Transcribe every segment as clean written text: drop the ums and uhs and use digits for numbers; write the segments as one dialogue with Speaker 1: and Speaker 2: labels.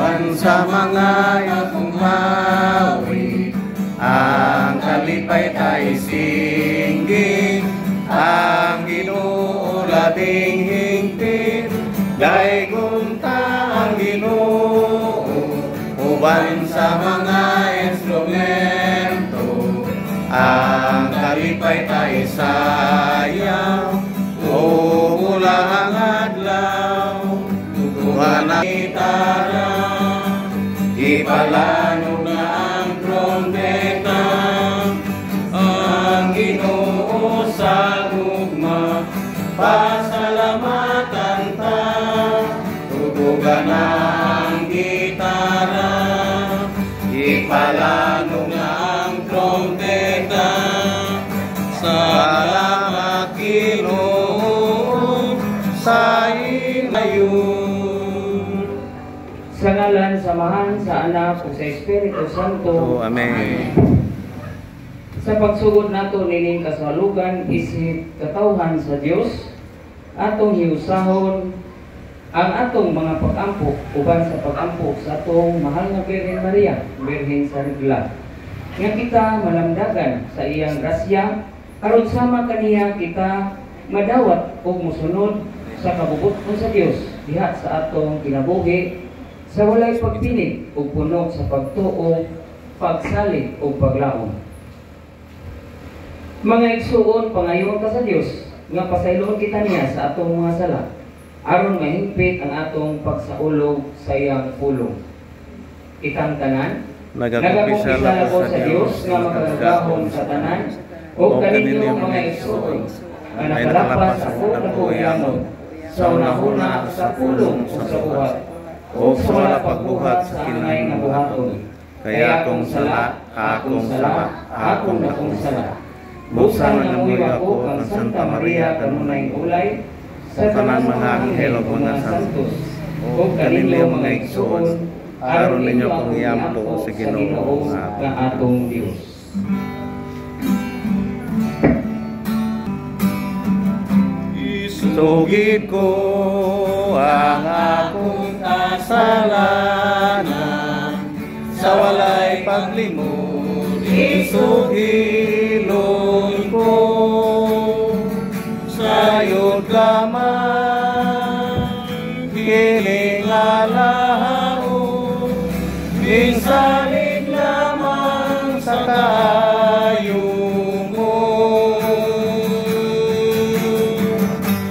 Speaker 1: Uban sa mga iyong mawi, ang kalipay tayo singging, ang Ginoo labing hingpit, daygon ta ang Ginoo. Uban sa mga instrumento, ang kalipay tayo sayaw, mula ang adlaw, tutuhan ang gitara, ipalanog na ang trompeta, ang Ginoo sa gugma, pasalamatan ta, tutugan ang gitara, ipalanog na ang trompeta, salamat Ginoo sa inayon.
Speaker 2: Sa ngalan, samahan, sa Anak, ug sa Espiritu Santo.
Speaker 1: Amen.
Speaker 2: Sa pagsugod nato nining kasalugan isip katawhan sa Dios, atong hiusahon ang atong mga pag-ampok uban sa pag-ampok sa atong mahal nga Birhen Maria, Birhen sa Regla. Nga kita malamdagan sa iyang grasya, aron sama kaniya kita madawat ug mosunod sa kabubuton sa Dios diha sa atong kinabuhi, sa walay pagpinig ug puno sa pagtuo, pagsalig ug paglaom. Mga igsuon, pangayon ka sa Dios nga pasayloon kita niya sa atong mga sala, aron mahingpit ang atong pagsaulog sa iyang pulong. Itang tanan, nagakumpisal ako sa Dios nga makagahon sa tanan, o kaninyong mga igsuon nga nakalapas ako na kuyanon, sa unahuna sa pulong o sa buhat, o sa wala pagbuhat sa kinay nga buhaton. Kaya akong sala, akong sala. Busan nga ngamuy ako ang Santa Maria kanunay ulay, sa tanang mga anghel o mga santos, o kaninyo mga igsuon, aron ninyo kong iampo sa Ginoo nga atong Dios.
Speaker 1: Isugid ko ang akong kasalanan, sa walay paglimod isugilon ko, sayod lamang kining alahao, minsalig lamang sa kayo mo.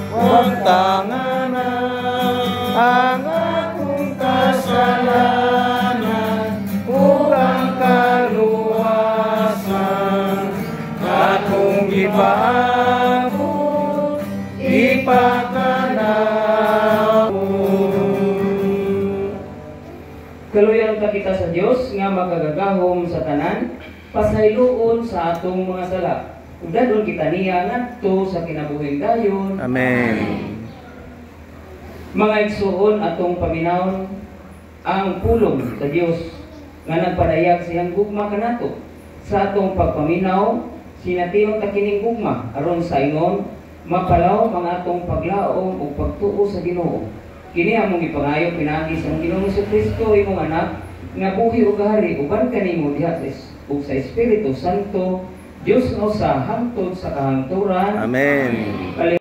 Speaker 1: Huwag tanganan ang akong kasalanan, ug ang kaluwasan akong ipaabot, ipakanaw.
Speaker 2: Kaluyan ka kita sa Dios nga makagagahom sa tanan, pasayloon sa atong mga sala. Ug dadon kita niya ngadto sa kinabuhing dayon.
Speaker 1: Amen.
Speaker 2: Mga igsuon, atong paminawon ang pulong sa Dios nga nagpadayag siyang gugma kanato. Sa atong pagpaminaw, sinatiyon ta kining gugma aron sa ingon mapalaw mga atong paglaom ug pagtuo sa Ginoo. Kini among ipangayo pinagi sa Ginoong Jesucristo imong anak nga buhi ug hari uban kanimo diha ug sa Espiritu Santo, Dios nga usa hangtod sa kahangturan.
Speaker 1: Amen.